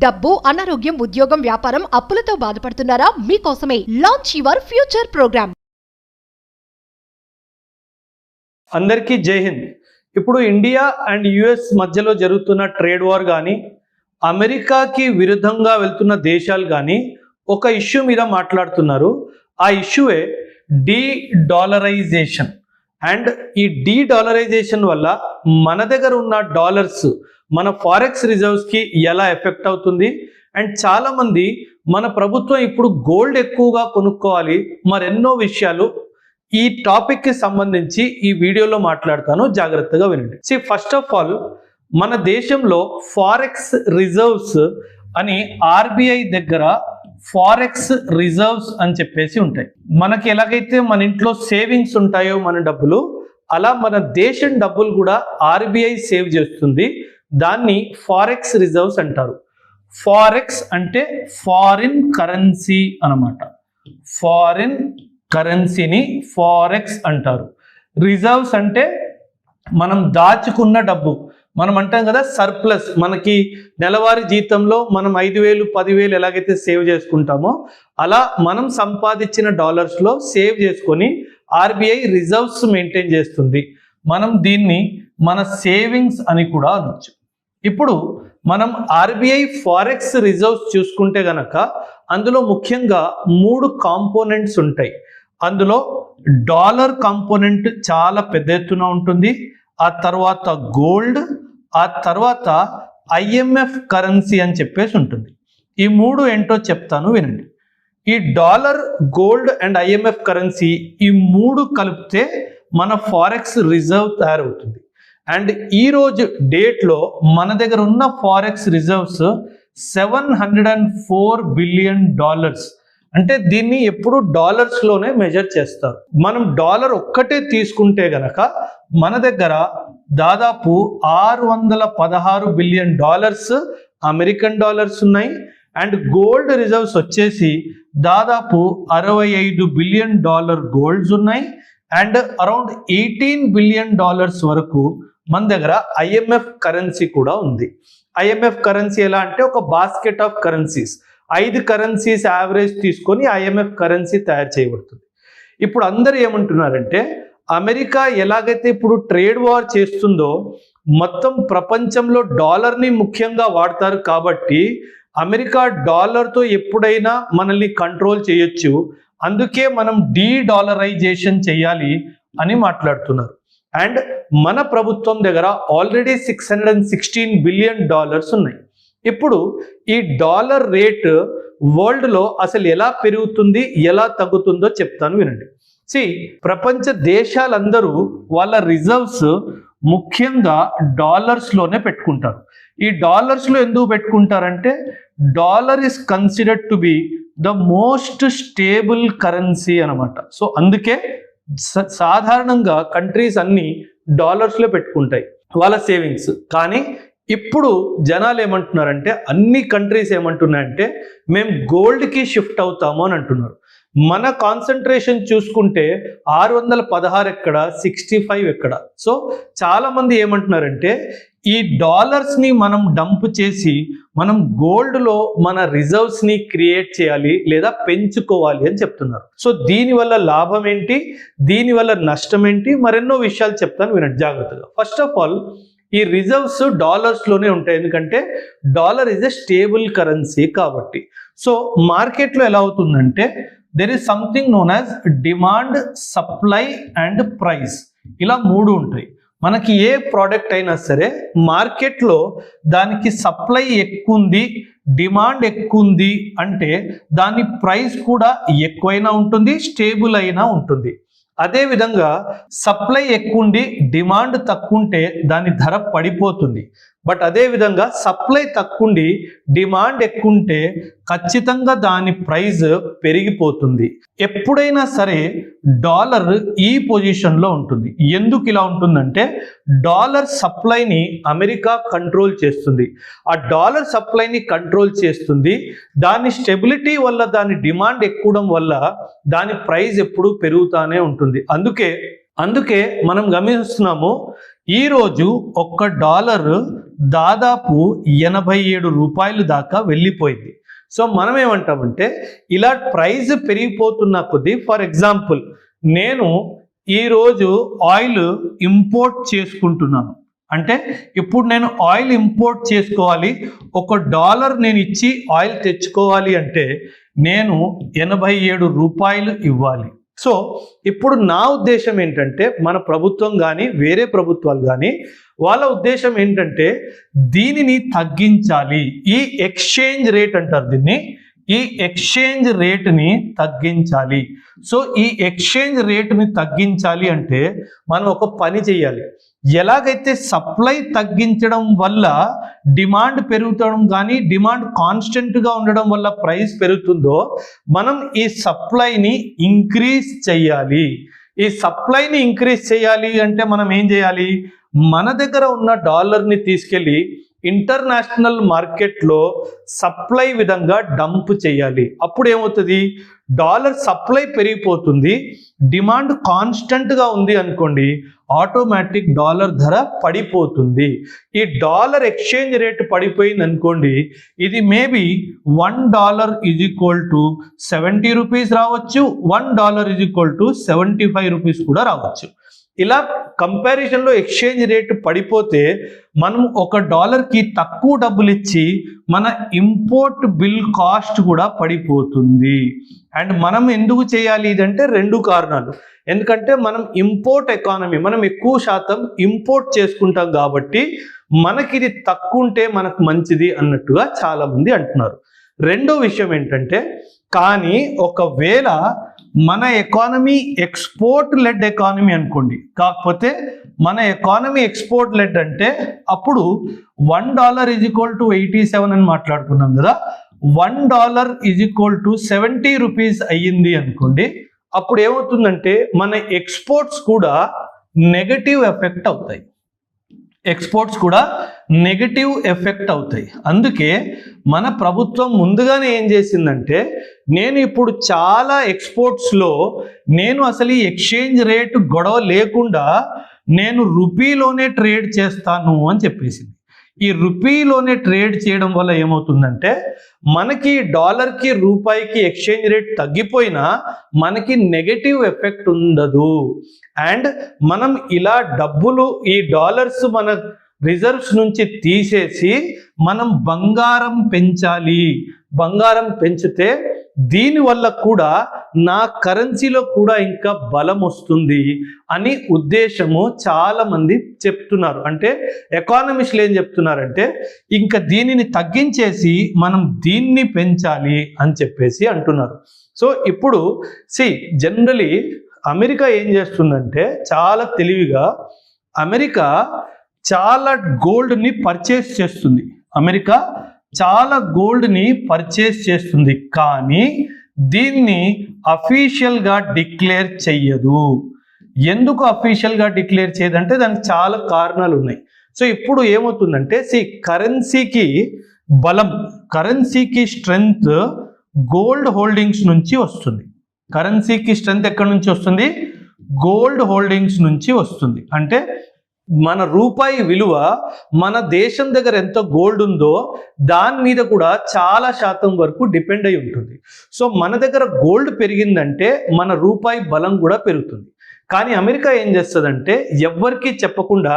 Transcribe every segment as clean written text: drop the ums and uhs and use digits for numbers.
డబ్బు, అనారోగ్యం, ఉద్యోగం, వ్యాపారం, అప్పులతో బాధపడుతున్నారా? మీకోసమే లాంచ్ యువర్ ఫ్యూచర్ ప్రోగ్రామ్. అందరికీ జై హింద్. ఇప్పుడు ఇండియా అండ్ యుఎస్ మధ్యలో జరుగుతున్న ట్రేడ్ వార్ కానీ, అమెరికాకి విరుద్ధంగా వెళ్తున్న దేశాలు కానీ ఒక ఇష్యూ మీద మాట్లాడుతున్నారు. ఆ ఇష్యూయే డీ-డాలరైజేషన్. అండ్ ఈ డీ-డాలరైజేషన్ వల్ల మన దగ్గర ఉన్న డాలర్స్ మన ఫారెక్స్ రిజర్వ్స్కి ఎలా ఎఫెక్ట్ అవుతుంది. అండ్ చాలామంది మన ప్రభుత్వం ఇప్పుడు గోల్డ్ ఎక్కువగా కొనుక్కోవాలి, మరెన్నో విషయాలు ఈ టాపిక్కి సంబంధించి ఈ వీడియోలో మాట్లాడతాను, జాగ్రత్తగా వినండి. ఫస్ట్ ఆఫ్ ఆల్, మన దేశంలో ఫారెక్స్ రిజర్వ్స్ అని ఆర్బీఐ దగ్గర ఫారెక్స్ రిజర్వ్స్ అని చెప్పేసి ఉంటాయి. మనకి ఎలాగైతే మన ఇంట్లో సేవింగ్స్ ఉంటాయో మన డబ్బులు, అలా మన దేశం డబ్బులు కూడా ఆర్బీఐ సేవ్ చేస్తుంది. దాన్ని ఫారెక్స్ రిజర్వ్స్ అంటారు. ఫారెక్స్ అంటే ఫారిన్ కరెన్సీ అన్నమాట. ఫారిన్ కరెన్సీని ఫారెక్స్ అంటారు. రిజర్వ్స్ అంటే మనం దాచుకున్న డబ్బు. మనం అంటాం కదా సర్ప్లస్. మనకి నెలవారీ జీతంలో మనం 5,000 10,000 ఎలాగైతే సేవ్ చేసుకుంటామో, అలా మనం సంపాదించిన డాలర్స్లో సేవ్ చేసుకొని ఆర్బీఐ రిజర్వ్స్ మెయింటైన్ చేస్తుంది. మనం దీన్ని మన సేవింగ్స్ అని కూడా అనొచ్చు. ఇప్పుడు మనం ఆర్బీఐ ఫారెక్స్ రిజర్వ్స్ చూసుకుంటే గనక అందులో ముఖ్యంగా 3 కాంపోనెంట్స్ ఉంటాయి. అందులో డాలర్ కాంపోనెంట్ చాలా పెద్ద ఎత్తున ఉంటుంది. ఆ తర్వాత గోల్డ్, ఆ తర్వాత ఐఎంఎఫ్ కరెన్సీ అని చెప్పేసి ఉంటుంది. ఈ 3 ఏంటో చెప్తాను, వినండి. ఈ dollar, gold and IMF currency, ఈ 3 కలిపితే మన ఫారెక్స్ రిజర్వ్ తయారవుతుంది. అండ్ ఈరోజు డేట్లో మన దగ్గర ఉన్న ఫారెక్స్ రిజర్వ్స్ $704 బిలియన్. అంటే దీన్ని ఎప్పుడు డాలర్స్లోనే మెజర్ చేస్తారు. మనం డాలర్ ఒక్కటే తీసుకుంటే గనక మన దగ్గర దాదాపు $616 బిలియన్ అమెరికన్ డాలర్స్ ఉన్నాయి. అండ్ గోల్డ్ రిజర్వ్స్ వచ్చేసి దాదాపు $65 బిలియన్ గోల్డ్స్ ఉన్నాయి. అండ్ అరౌండ్ $18 బిలియన్ వరకు మన దగ్గర ఐఎంఎఫ్ కరెన్సీ కూడా ఉంది. ఐఎంఎఫ్ కరెన్సీ ఎలా అంటే ఒక basket of currencies, 5 currencies average తీసుకొని ఐఎంఎఫ్ కరెన్సీ తయారు చేయబడుతుంది. ఇప్పుడు అందరూ ఏమంటున్నారంటే, అమెరికా ఎలాగైతే ఇప్పుడు ట్రేడ్ వార్ చేస్తుందో, మొత్తం ప్రపంచంలో డాలర్ని ముఖ్యంగా వాడతారు కాబట్టి అమెరికా డాలర్తో ఎప్పుడైనా మనల్ని కంట్రోల్ చేయొచ్చు, అందుకే మనం డీ-డాలరైజేషన్ చేయాలి అని మాట్లాడుతున్నారు. అండ్ మన ప్రభుత్వం దగ్గర ఆల్రెడీ $616 బిలియన్ ఉన్నాయి. ఇప్పుడు ఈ డాలర్ రేట్ వరల్డ్లో అసలు ఎలా పెరుగుతుంది, ఎలా తగ్గుతుందో చెప్తాను, వినండి. ప్రపంచ దేశాలందరూ వాళ్ళ రిజర్వ్స్ ముఖ్యంగా డాలర్స్లోనే పెట్టుకుంటారు. ఈ డాలర్స్లో ఎందుకు పెట్టుకుంటారంటే, dollar is considered to be the most stable currency అనమాట. సో అందుకే సాధారణంగా కంట్రీస్ అన్ని డాలర్స్లో పెట్టుకుంటాయి వాళ్ళ సేవింగ్స్. కానీ ఇప్పుడు జనాలు ఏమంటున్నారంటే, అన్ని కంట్రీస్ ఏమంటున్నాయంటే మేము గోల్డ్కి షిఫ్ట్ అవుతాము అని అంటున్నారు. మన కాన్సన్ట్రేషన్ చూసుకుంటే 616 ఎక్కడ, 65 ఎక్కడ. సో చాలామంది ఏమంటున్నారంటే, ఈ డాలర్స్ని మనం డంప్ చేసి మనం గోల్డ్లో మన రిజర్వ్స్ని క్రియేట్ చేయాలి లేదా పెంచుకోవాలి అని చెప్తున్నారు. సో దీనివల్ల లాభం ఏంటి, దీనివల్ల నష్టం ఏంటి, మరెన్నో విషయాలు చెప్తాను, వినండి జాగ్రత్తగా. ఫస్ట్ ఆఫ్ ఆల్, ఈ రిజర్వ్స్ డాలర్స్లోనే ఉంటాయి, ఎందుకంటే dollar is a stable currency కాబట్టి. సో మార్కెట్లో ఎలా అవుతుందంటే, there is something known as demand, supply and price. ఇలా 3 ఉంటాయి. మనకి ఏ ప్రోడక్ట్ అయినా సరే మార్కెట్లో దానికి సప్లై ఎక్కువ ఉంది, డిమాండ్ ఎక్కువ ఉంది అంటే దాని ప్రైస్ కూడా ఎక్కువైనా ఉంటుంది, స్టేబుల్ అయినా ఉంటుంది. అదేవిధంగా సప్లై ఎక్కువ ఉండి డిమాండ్ తక్కువ ఉంటే దాని ధర పడిపోతుంది. బట్ అదేవిధంగా సప్లై తక్కువ ఉండి డిమాండ్ ఎక్కువ ఉంటే ఖచ్చితంగా దాని ప్రైస్ పెరిగిపోతుంది. ఎప్పుడైనా సరే డాలర్ ఈ పొజిషన్లో ఉంటుంది. ఎందుకు ఇలా ఉంటుందంటే, డాలర్ సప్లైని అమెరికా కంట్రోల్ చేస్తుంది. ఆ డాలర్ సప్లైని కంట్రోల్ చేస్తుంది. దాని స్టెబిలిటీ వల్ల, దాని డిమాండ్ ఎక్కువడం వల్ల దాని ప్రైస్ ఎప్పుడూ పెరుగుతానే ఉంటుంది. అందుకే మనం గమనిస్తున్నాము, ఈరోజు $1 దాదాపు 87 రూపాయలు దాకా వెళ్ళిపోయింది. సో మనం ఏమంటామంటే ఇలా ప్రైస్ పెరిగిపోతున్న కొద్దీ, ఫర్ ఎగ్జాంపుల్ నేను ఈరోజు ఆయిల్ ఇంపోర్ట్ చేసుకుంటున్నాను. అంటే ఇప్పుడు నేను ఆయిల్ ఇంపోర్ట్ చేసుకోవాలి, $1 నేను ఇచ్చి ఆయిల్ తెచ్చుకోవాలి అంటే నేను 87 రూపాయలు ఇవ్వాలి. సో ఇప్పుడు నా ఉద్దేశం ఏంటంటే, మన ప్రభుత్వం కానీ వేరే ప్రభుత్వాలు కానీ వాళ్ళ ఉద్దేశం ఏంటంటే దీనిని తగ్గించాలి. ఈ ఎక్స్చేంజ్ రేట్ అంటారు దీన్ని, ఈ ఎక్స్చేంజ్ రేట్ని తగ్గించాలి. సో ఈ ఎక్స్చేంజ్ రేట్ని తగ్గించాలి అంటే మనం ఒక పని చేయాలి. ఎలాగైతే సప్లై తగ్గించడం వల్ల డిమాండ్ పెరుగుతడం కానీ డిమాండ్ కాన్స్టెంట్గా ఉండడం వల్ల ప్రైస్ పెరుగుతుందో, మనం ఈ సప్లైని ఇంక్రీజ్ చేయాలి. ఈ సప్లైని ఇంక్రీజ్ చేయాలి అంటే మనం ఏం చేయాలి, మన దగ్గర ఉన్న డాలర్ని తీసుకెళ్ళి ఇంటర్నేషనల్ మార్కెట్లో సప్లై విధంగా డంప్ చేయాలి. అప్పుడు ఏమవుతుంది, డాలర్ సప్లై పెరిగిపోతుంది, డిమాండ్ కాన్స్టెంట్గా ఉంది అనుకోండి, ఆటోమేటిక్ డాలర్ ధర పడిపోతుంది. ఈ డాలర్ ఎక్స్చేంజ్ రేట్ పడిపోయింది అనుకోండి, ఇది మేబీ $1 = 70 రూపీస్ రావచ్చు, $1 = 75 రూపీస్ కూడా రావచ్చు. ఇలా కంపారిజన్లో ఎక్స్చేంజ్ రేట్ పడిపోతే మనం $1కి తక్కువ డబ్బులు ఇచ్చి మన ఇంపోర్ట్ బిల్ కాస్ట్ కూడా పడిపోతుంది. అండ్ మనం ఎందుకు చేయాలి ఇదంటే 2 కారణాలు. ఎందుకంటే మనం ఇంపోర్ట్ ఎకానమీ, మనం ఎక్కువ శాతం ఇంపోర్ట్ చేసుకుంటాం కాబట్టి మనకి ఇది తక్కువ ఉంటే మనకు మంచిది అన్నట్టుగా చాలా మంది అంటున్నారు. రెండో విషయం ఏంటంటే, కానీ ఒకవేళ మన ఎకానమీ ఎక్స్పోర్ట్ లెడ్ ఎకానమీ అనుకోండి, కాకపోతే మన ఎకానమీ ఎక్స్పోర్ట్ లెడ్ అంటే అప్పుడు $1 = 87 అని మాట్లాడుకున్నాం కదా, $1 = 70 రూపీస్ అయ్యింది అనుకోండి, అప్పుడు ఏమవుతుందంటే మన ఎక్స్పోర్ట్స్ కూడా నెగటివ్ ఎఫెక్ట్ అవుతాయి. ఎక్స్పోర్ట్స్ కూడా నెగటివ్ ఎఫెక్ట్ అవుతాయి. అందుకే మన ప్రభుత్వం ముందుగానే ఏం చేసిందంటే, నేను ఇప్పుడు చాలా ఎక్స్పోర్ట్స్లో నేను అసలు ఈ ఎక్స్చేంజ్ రేట్ గొడవ లేకుండా నేను రూపీలోనే ట్రేడ్ చేస్తాను అని చెప్పేసింది. ఈ రూపీలోనే ట్రేడ్ చేయడం వల్ల ఏమవుతుందంటే, మనకి డాలర్కి రూపాయికి ఎక్స్చేంజ్ రేట్ తగ్గిపోయినా మనకి నెగటివ్ ఎఫెక్ట్ ఉండదు. అండ్ మనం ఇలా డబ్బులు, ఈ డాలర్స్ మన రిజర్వ్స్ నుంచి తీసేసి మనం బంగారం పెంచాలి. బంగారం పెంచితే దీనివల్ల కూడా నా కరెన్సీలో కూడా ఇంకా బలం వస్తుంది అని ఉద్దేశము చాలా మంది చెప్తున్నారు. అంటే ఎకానమిస్టులు ఏం చెప్తున్నారంటే, ఇంకా దీనిని తగ్గించేసి మనం దీన్ని పెంచాలి అని చెప్పేసి అంటున్నారు. సో ఇప్పుడు జనరలీ అమెరికా ఏం చేస్తుందంటే, చాలా తెలివిగా అమెరికా చాలా గోల్డ్ని పర్చేస్ చేస్తుంది. అమెరికా చాలా గోల్డ్ని పర్చేస్ చేస్తుంది, కానీ దీన్ని అఫీషియల్గా డిక్లేర్ చెయ్యదు. ఎందుకు అఫీషియల్గా డిక్లేర్ చేయదంటే దానికి చాలా కారణాలు ఉన్నాయి. సో ఇప్పుడు ఏమవుతుందంటే, కరెన్సీకి బలం, కరెన్సీకి స్ట్రెంగ్త్ గోల్డ్ హోల్డింగ్స్ నుంచి వస్తుంది. కరెన్సీకి స్ట్రెంగ్త్ ఎక్కడి నుంచి వస్తుంది, గోల్డ్ హోల్డింగ్స్ నుంచి వస్తుంది. అంటే మన రూపాయి విలువ మన దేశం దగ్గర ఎంత గోల్డ్ ఉందో దాని మీద కూడా చాలా శాతం వరకు డిపెండ్ అయి ఉంటుంది. సో మన దగ్గర గోల్డ్ పెరిగిందంటే మన రూపాయి బలం కూడా పెరుగుతుంది. కానీ అమెరికా ఏం చేస్తుందంటే, ఎవ్వరికీ చెప్పకుండా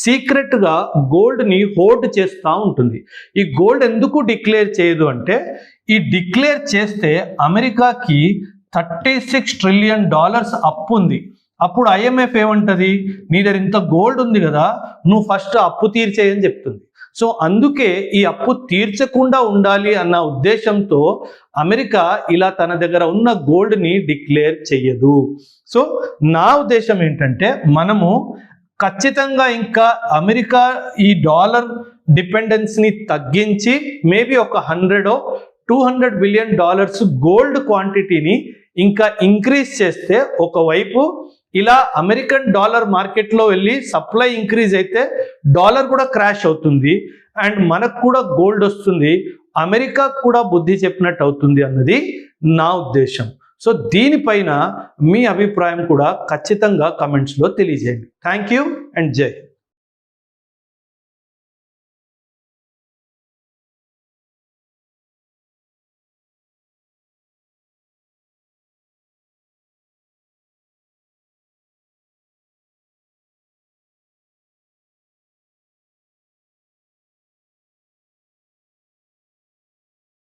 సీక్రెట్గా గోల్డ్ని హోల్డ్ చేస్తూ ఉంటుంది. ఈ గోల్డ్ ఎందుకు డిక్లేర్ చేయదు అంటే, ఈ డిక్లేర్ చేస్తే అమెరికాకి $36 ట్రిలియన్ అప్పు ఉంది. అప్పుడు IMF ఏమంటది, నీ దగ్గర ఇంత గోల్డ్ ఉంది కదా, నువ్వు ఫస్ట్ అప్పు తీర్చేయని చెప్తుంది. సో అందుకే ఈ అప్పు తీర్చకుండా ఉండాలి అన్న ఉద్దేశంతో అమెరికా ఇలా తన దగ్గర ఉన్న గోల్డ్ని డిక్లేర్ చెయ్యదు. సో నా ఉద్దేశం ఏంటంటే, మనము ఖచ్చితంగా ఇంకా అమెరికా ఈ డాలర్ డిపెండెన్స్ని తగ్గించి మేబీ ఒక $100-200 బిలియన్ గోల్డ్ క్వాంటిటీని ఇంకా ఇంక్రీజ్ చేస్తే, ఒకవైపు ఇలా అమెరికన్ డాలర్ మార్కెట్లో వెళ్ళి సప్లై ఇంక్రీజ్ అయితే డాలర్ కూడా క్రాష్ అవుతుంది అండ్ మనకు కూడా గోల్డ్ వస్తుంది, అమెరికా కూడా బుద్ధి చెప్పినట్టు అవుతుంది అన్నది నా ఉద్దేశం. సో దీనిపైన మీ అభిప్రాయం కూడా ఖచ్చితంగా కమెంట్స్లో తెలియజేయండి. థ్యాంక్ యూ అండ్ జై హింద్.